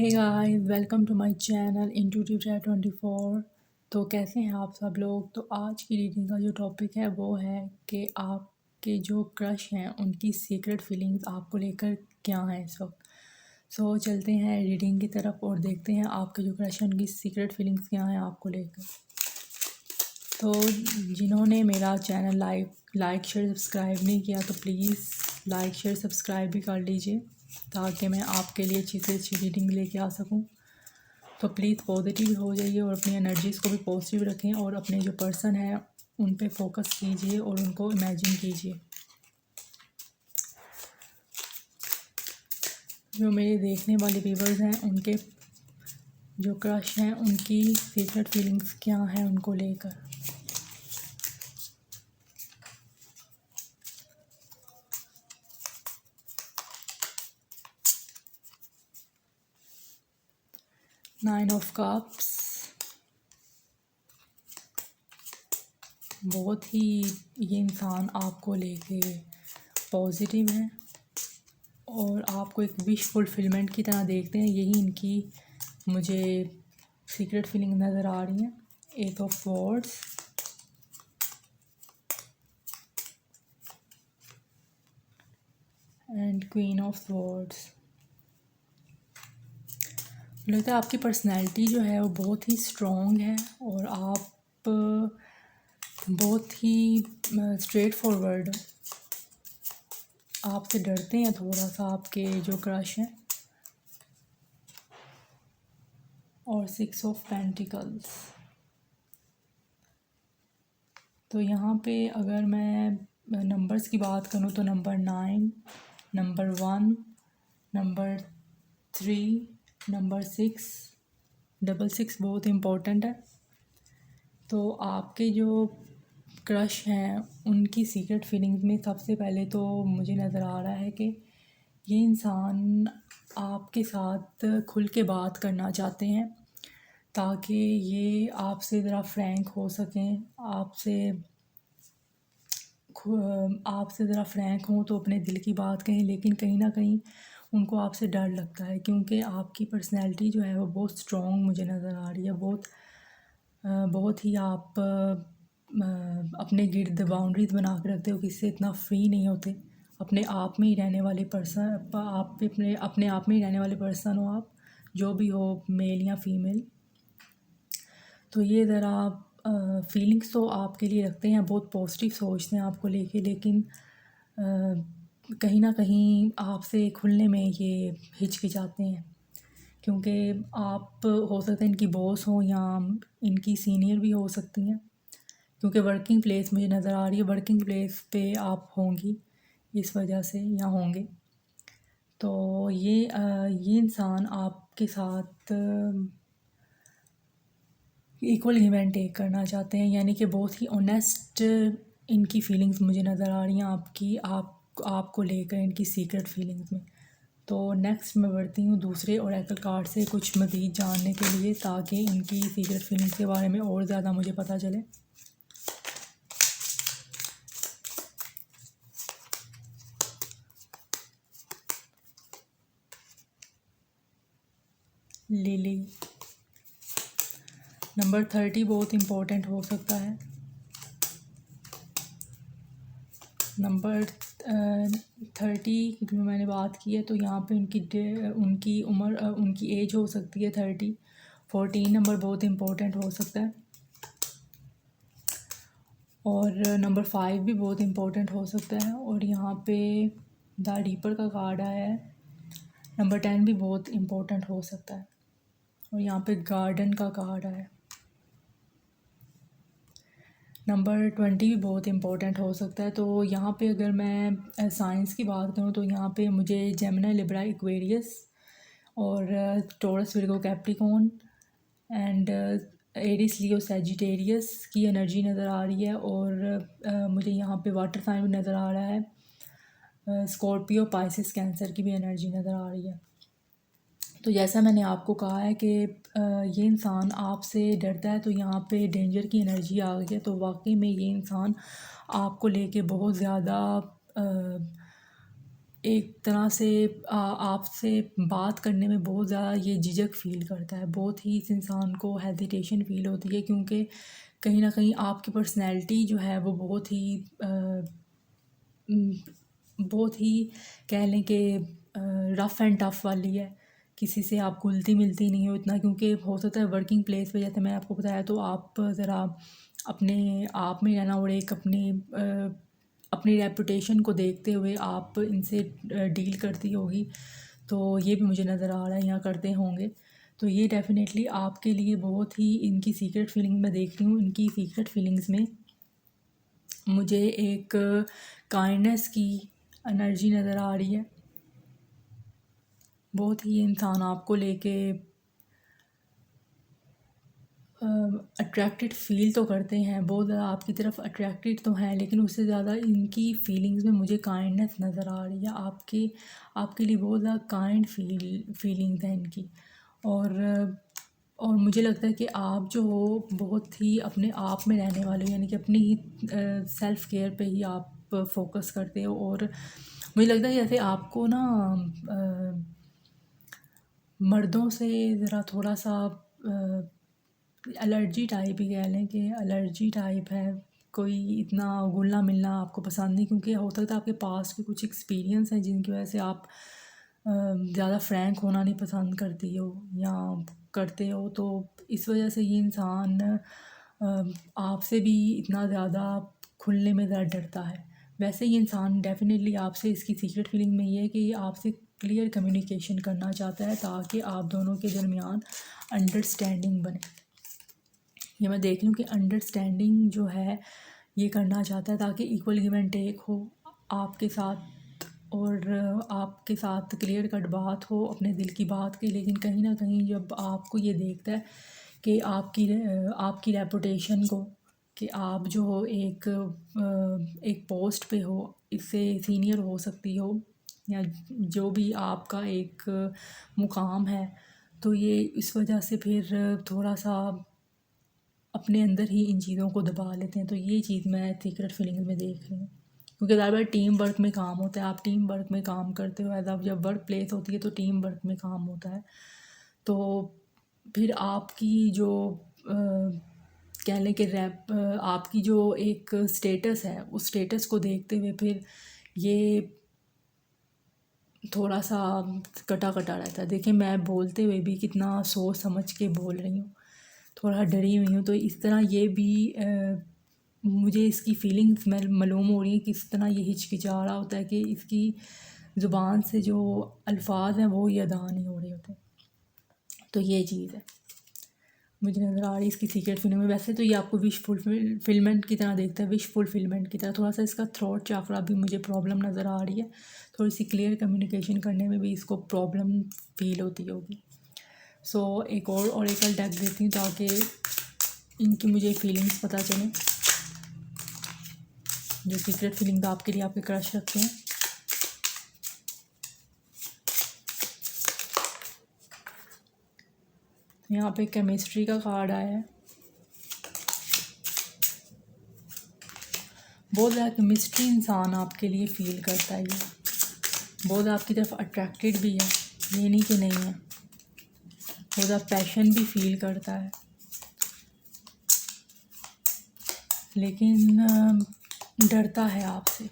Hey guys, welcome to my channel intuitive 24। तो कैसे हैं आप सब लोग। तो आज की रीडिंग का जो टॉपिक है वो है कि आपके जो क्रश हैं उनकी सीक्रेट फीलिंग्स आपको लेकर क्या हैं इस वक्त। सो चलते हैं रीडिंग की तरफ और देखते हैं आपके जो क्रश हैं उनकी सीक्रेट फीलिंग्स क्या हैं आपको लेकर। तो जिन्होंने मेरा चैनल लाइक शेयर सब्सक्राइब नहीं किया तो प्लीज़ लाइक शेयर सब्सक्राइब भी कर लीजिए ताकि मैं आपके लिए अच्छी से अच्छी रीडिंग लेके आ सकूं। तो प्लीज़ पॉजिटिव हो जाइए और अपनी एनर्जीज़ को भी पॉजिटिव रखें और अपने जो पर्सन है उन पे फोकस कीजिए और उनको इमेजिन कीजिए। जो मेरे देखने वाले व्यूवर्स हैं उनके जो क्रश हैं उनकी सीक्रेट फीलिंग्स क्या हैं उनको लेकर। नाइन ऑफ कप्स, बहुत ही ये इंसान आपको लेके पॉजिटिव है और आपको एक विश फुलफिलमेंट की तरह देखते हैं। यही इनकी मुझे सीक्रेट फीलिंग नज़र आ रही हैं। Eight of wands, and queen of wands. लगता है आपकी पर्सनैलिटी जो है वो बहुत ही स्ट्रॉन्ग है और आप बहुत ही स्ट्रेट फॉरवर्ड आपसे डरते हैं थोड़ा सा आपके जो क्रश हैं। और 6 ऑफ पेंटिकल्स। तो यहाँ पे अगर मैं नंबर्स की बात करूँ तो नंबर 9, नंबर 1, नंबर 3, नंबर 6, 6 बहुत इम्पोर्टेंट है। तो आपके जो क्रश हैं उनकी सीक्रेट फीलिंग्स में सबसे पहले तो मुझे नज़र आ रहा है कि ये इंसान आपके साथ खुल के बात करना चाहते हैं ताकि ये आपसे ज़रा फ्रैंक हो सकें, आपसे ज़रा फ्रैंक हों तो अपने दिल की बात कहें। लेकिन कहीं ना कहीं उनको आपसे डर लगता है क्योंकि आपकी पर्सनैलिटी जो है वो बहुत स्ट्रॉन्ग मुझे नज़र आ रही है। बहुत ही आप अपने गिर्द बाउंड्रीज बना के रखते हो, किसी से इतना फ्री नहीं होते। अपने आप में ही रहने वाले पर्सन, आप अपने आप में ही रहने वाले पर्सन हो आप, जो भी हो, मेल या फीमेल। तो ये ज़रा फीलिंग्स तो आपके लिए रखते हैं, बहुत पॉजिटिव सोचते हैं आपको लेके, लेकिन कहीं ना कहीं आपसे खुलने में ये हिचकिचाते हैं क्योंकि आप हो सकता है इनकी बॉस हो या इनकी सीनियर भी हो सकती हैं क्योंकि वर्किंग प्लेस मुझे नज़र आ रही है, वर्किंग प्लेस पे आप होंगी इस वजह से या होंगे। तो ये इंसान आपके साथ इक्वल गिव एंड टेक करना चाहते हैं, यानी कि बहुत ही ऑनेस्ट इनकी फीलिंग्स मुझे नज़र आ रही हैं आपको लेकर इनकी सीक्रेट फीलिंग्स में। तो नेक्स्ट मैं बढ़ती हूँ दूसरे ओरेकल कार्ड से कुछ मज़ीद जानने के लिए ताकि इनकी सीक्रेट फीलिंग्स के बारे में और ज़्यादा मुझे पता चले। लिली, नंबर 30 बहुत इम्पोर्टेंट हो सकता है। नंबर 30 की मैंने बात की है तो यहाँ पे उनकी उम्र उनकी एज हो सकती है 30। 14 नंबर बहुत इम्पोर्टेंट हो सकता है और नंबर 5 भी बहुत इम्पोर्टेंट हो सकता है। और यहाँ पे द रीपर का कार्ड आया है, नंबर 10 भी बहुत इम्पोर्टेंट हो सकता है। और यहाँ पे गार्डन का कार्ड आया है, नंबर 20 भी बहुत इम्पोर्टेंट हो सकता है। तो यहाँ पे अगर मैं साइंस की बात करूँ तो यहाँ पे मुझे जेमिनी, लिब्रा, एक्वेरियस और Taurus, Virgo, Capricorn and Aries, Leo, Sagittarius की एनर्जी नज़र आ रही है। और मुझे यहाँ पे वाटर साइन भी नज़र आ रहा है, स्कॉर्पियो, पाइसिस, कैंसर की भी एनर्जी नज़र आ रही है। तो जैसा मैंने आपको कहा है कि ये इंसान आपसे डरता है तो यहाँ पे डेंजर की एनर्जी आ गई है। तो वाकई में ये इंसान आपको लेके बहुत ज़्यादा एक तरह से आपसे बात करने में बहुत ज़्यादा ये झिझक फ़ील करता है, बहुत ही इस इंसान को हेजिटेशन फ़ील होती है, क्योंकि कहीं न कहीं आपकी पर्सनैलिटी जो है वो बहुत ही कह लें कि रफ़ एंड टफ़ वाली है। किसी से आप घुलती मिलती नहीं हो इतना, क्योंकि हो सकता है वर्किंग प्लेस पे जैसे मैं आपको बताया, तो आप ज़रा अपने आप में रहना और एक अपनी रेपुटेशन को देखते हुए आप इनसे डील करती होगी। तो ये भी मुझे नज़र आ रहा है यहाँ करते होंगे। तो ये डेफ़िनेटली आपके लिए बहुत ही इनकी सीक्रेट फीलिंग मैं देख रही हूँ। इनकी सीक्रेट फीलिंग्स में मुझे एक काइंडनेस की एनर्जी नज़र आ रही है। बहुत ही ये इंसान आपको लेके अट्रैक्टेड फ़ील तो करते हैं, बहुत ज़्यादा आपकी तरफ अट्रैक्टेड तो हैं, लेकिन उससे ज़्यादा इनकी फ़ीलिंग्स में मुझे काइंडनेस नज़र आ रही है। आपके लिए बहुत ज़्यादा काइंड फीलिंग्स हैं इनकी। और मुझे लगता है कि आप जो हो बहुत ही अपने आप में रहने वाले हो, यानी कि अपनी ही सेल्फ़ केयर पे ही आप फ़ोकस करते हो। और मुझे लगता है जैसे आपको ना मर्दों से ज़रा थोड़ा-सा एलर्जी टाइप ही कह लें कि एलर्जी टाइप है। कोई इतना घुलना-मिलना आपको पसंद नहीं, क्योंकि हो सकता है आपके पास के कुछ एक्सपीरियंस हैं जिनकी वजह से आप ज़्यादा फ्रैंक होना नहीं पसंद करती हो या करते हो। तो इस वजह से ये इंसान आपसे भी इतना ज़्यादा खुलने में ज़्यादा डरता है। वैसे ये इंसान डेफ़िनेटली आपसे, इसकी सीक्रेट फीलिंग में ये है कि ये आपसे क्लियर कम्युनिकेशन करना चाहता है, ताकि आप दोनों के दरमियान अंडरस्टैंडिंग बने। ये मैं देख लूँ कि अंडरस्टैंडिंग जो है ये करना चाहता है, ताकि इक्वल गिव एंड टेक हो आपके साथ, और आपके साथ क्लियर कट बात हो अपने दिल की बात की। लेकिन कहीं ना कहीं जब आपको ये देखता है कि आपकी रेपुटेशन को, कि आप जो हो एक पोस्ट पे हो, इससे सीनियर हो सकती हो, या जो भी आपका एक मुकाम है, तो ये इस वजह से फिर थोड़ा सा अपने अंदर ही इन चीज़ों को दबा लेते हैं। तो ये चीज़ मैं सीक्रेट फीलिंग में देख रही हूँ, क्योंकि ज़्यादा बार टीम वर्क में काम होता है, आप टीम वर्क में काम करते हो, एज जब वर्क प्लेस होती है तो टीम वर्क में काम होता है। तो फिर आपकी जो कह लें कि आपकी जो एक स्टेटस है, उस स्टेटस को देखते हुए फिर ये थोड़ा सा कटा कटा रहता है। देखिए मैं बोलते हुए भी कितना सोच समझ के बोल रही हूँ, थोड़ा डरी हुई हूँ। तो इस तरह ये भी मुझे इसकी फीलिंग्स में मालूम हो रही है कि इस तरह ये हिचकिचा रहा होता है कि इसकी ज़ुबान से जो अल्फाज हैं वो ही अदा नहीं हो रहे होते। तो ये चीज़ है मुझे नज़र आ रही है इसकी सीक्रेट फीलिंग में। वैसे तो ये आपको विश फुलफिलमेंट की तरह देखता है, विश फुलफिलमेंट की तरह। थोड़ा सा इसका थ्रोट चाकरा भी मुझे प्रॉब्लम नज़र आ रही है, थोड़ी सी क्लियर कम्युनिकेशन करने में भी इसको प्रॉब्लम फील होती होगी। सो एक और ओरेकल डेक देती हूँ ताकि इनकी मुझे फीलिंग्स पता चलें, जो सीक्रेट फीलिंग्स आपके लिए आपके क्रश रखते हैं। यहाँ पे केमिस्ट्री का कार्ड आया है, बहुत ज़्यादा केमिस्ट्री इंसान आपके लिए फील करता है, ये बहुत आपकी तरफ अट्रैक्टेड भी है, ये नहीं कि नहीं है, बहुत ज़्यादा पैशन भी फील करता है, लेकिन डरता है आपसे।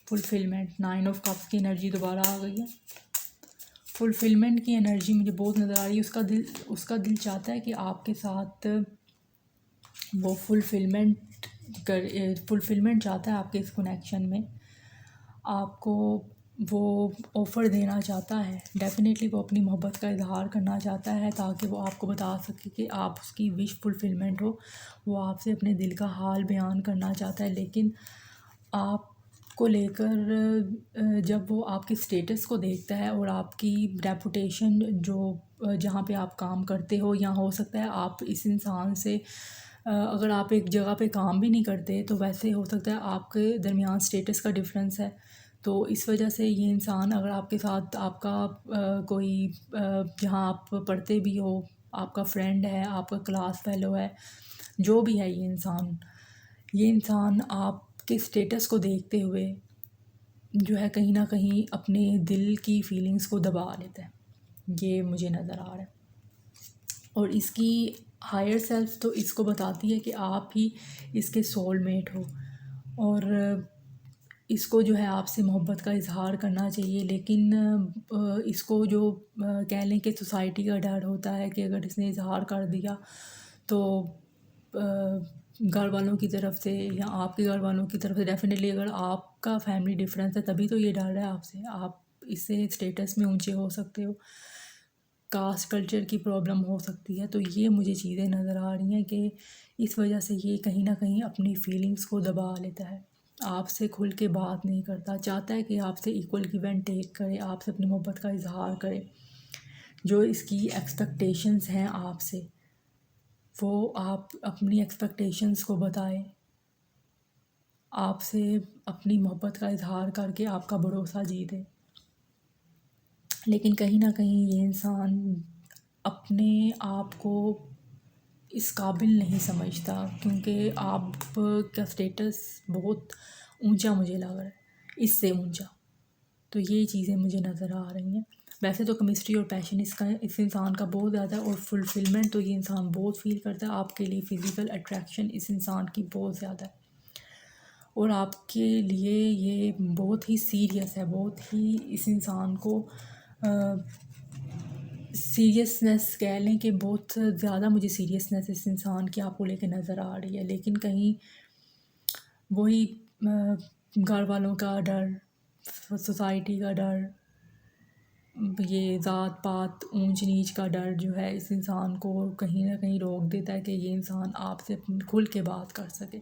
फुलफिलमेंट, 9 ऑफ कप्स की एनर्जी दोबारा आ गई है। फुलफिलमेंट की एनर्जी मुझे बहुत नज़र आ रही है। उसका दिल चाहता है कि आपके साथ वो फुलफिलमेंट चाहता है आपके इस कनेक्शन में, आपको वो ऑफ़र देना चाहता है। डेफ़िनेटली वो अपनी मोहब्बत का इज़हार करना चाहता है, ताकि वो आपको बता सके कि आप उसकी विश फुलफिलमेंट हो। वो आपसे अपने दिल का हाल बयान करना चाहता है, लेकिन आपको लेकर जब वो आपके स्टेटस को देखता है और आपकी रेपुटेशन जो जहाँ पे आप काम करते हो, या हो सकता है आप इस इंसान से अगर आप एक जगह पे काम भी नहीं करते, तो वैसे हो सकता है आपके दरमियान स्टेटस का डिफरेंस है। तो इस वजह से ये इंसान अगर आपके साथ आपका कोई जहाँ आप पढ़ते भी हो, आपका फ्रेंड है, आपका क्लास फेलो है, जो भी है ये इंसान के स्टेटस को देखते हुए जो है कहीं ना कहीं अपने दिल की फीलिंग्स को दबा लेता है, ये मुझे नज़र आ रहा है। और इसकी हायर सेल्फ तो इसको बताती है कि आप ही इसके सोलमेट हो और इसको जो है आपसे मोहब्बत का इजहार करना चाहिए। लेकिन इसको जो कह लें कि सोसाइटी का डर होता है कि अगर इसने इजहार कर दिया तो घर वालों की तरफ से या आपके घर वालों की तरफ से, डेफिनेटली अगर आपका फैमिली डिफरेंस है तभी तो ये डर है आपसे, आप इससे स्टेटस में ऊंचे हो सकते हो, कास्ट कल्चर की प्रॉब्लम हो सकती है। तो ये मुझे चीज़ें नज़र आ रही हैं कि इस वजह से ये कहीं ना कहीं अपनी फीलिंग्स को दबा लेता है, आपसे खुल के बात नहीं करता, चाहता है कि आपसे इक्वल गिव एंड टेक करे, आपसे अपनी मोहब्बत का इजहार करे। जो इसकी एक्सपेक्टेशंस हैं आपसे, वो आप अपनी एक्सपेक्टेशंस को बताएं, आपसे अपनी मोहब्बत का इजहार करके आपका भरोसा जीते। लेकिन कहीं ना कहीं ये इंसान अपने आप को इस काबिल नहीं समझता, क्योंकि आप का स्टेटस बहुत ऊंचा मुझे लग रहा है, इससे ऊंचा। तो ये चीज़ें मुझे नज़र आ रही हैं। वैसे तो केमिस्ट्री और पैशन इस इंसान का बहुत ज़्यादा है, और फुलफिलमेंट तो ये इंसान बहुत फील करता है। आपके लिए फ़िज़िकल अट्रैक्शन इस इंसान की बहुत ज़्यादा है, और आपके लिए ये बहुत ही सीरियस है, बहुत ही इस इंसान को सीरियसनेस कह लें कि बहुत ज़्यादा मुझे सीरियसनेस इस इंसान की आपको लेके नज़र आ रही है। लेकिन कहीं वही घर वालों का डर, सोसाइटी का डर, ये ज़ात पात ऊंच नीच का डर जो है इस इंसान को कहीं ना कहीं रोक देता है कि ये इंसान आपसे खुल के बात कर सके।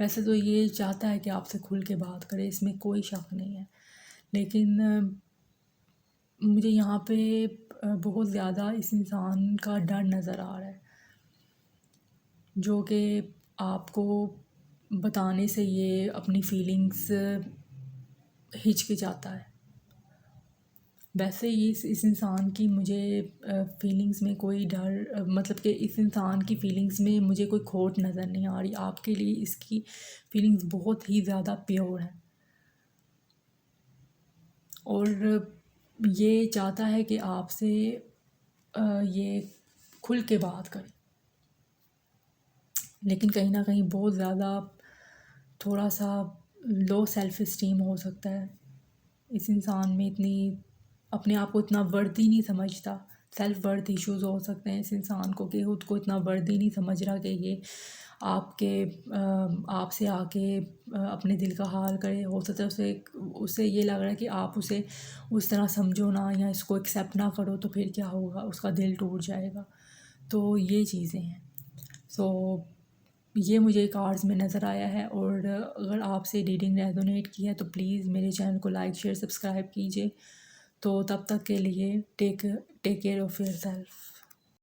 वैसे तो ये चाहता है कि आपसे खुल के बात करे, इसमें कोई शक नहीं है। लेकिन मुझे यहाँ पे बहुत ज़्यादा इस इंसान का डर नज़र आ रहा है, जो कि आपको बताने से ये अपनी फीलिंग्स हिचकिचाता है। वैसे ही इस इंसान की मुझे फीलिंग्स में कोई डर, मतलब कि इस इंसान की फीलिंग्स में मुझे कोई खोट नज़र नहीं आ रही। आपके लिए इसकी फीलिंग्स बहुत ही ज़्यादा प्योर हैं, और ये चाहता है कि आपसे ये खुल के बात करे। लेकिन कहीं ना कहीं बहुत ज़्यादा थोड़ा सा लो सेल्फ़ इस्टीम हो सकता है इस इंसान में, इतनी अपने आप को इतना वर्दी नहीं समझता, सेल्फ वर्थ इश्यूज़ हो सकते हैं इस इंसान को कि खुद को इतना वर्दी नहीं समझ रहा कि ये आपके आपसे आके अपने दिल का हाल करे। हो सकता है उसे ये लग रहा है कि आप उसे उस तरह समझो ना, या इसको एक्सेप्ट ना करो तो फिर क्या होगा, उसका दिल टूट जाएगा। तो ये चीज़ें हैं। सो ये मुझे कार्ड्स में नज़र आया है, और अगर आपसे रीडिंग रेजोनेट की है तो प्लीज़ मेरे चैनल को लाइक शेयर सब्सक्राइब कीजिए। तो तब तक के लिए take care of your self.